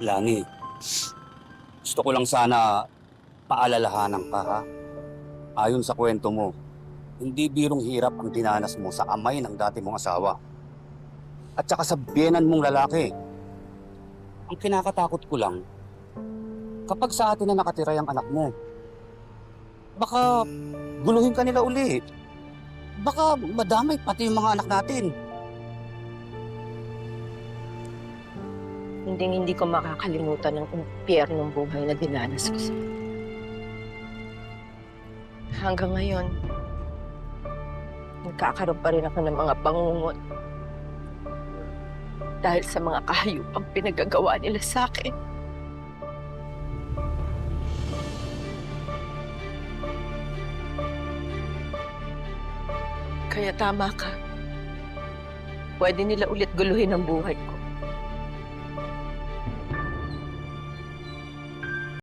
Lani, gusto ko lang sana paalalahanan ka ha. Ayon sa kwento mo, hindi birong hirap ang dinanas mo sa amay ng dati mong asawa. At saka sa biyenan mong lalaki. Ang kinakatakot ko lang, kapag sa atin na nakatira yung anak mo, baka guluhin ka nila uli. Baka madamay pati yung mga anak natin. Hindi ko makakalimutan ng impyernong buhay na dinanas ko sa. Hanggang ngayon, nagkakaroon pa rin ako ng mga bangungot dahil sa mga kahayupang pinagagawa nila sa akin. Kaya tama ka. Pwede nila ulit guluhin ang buhay ko.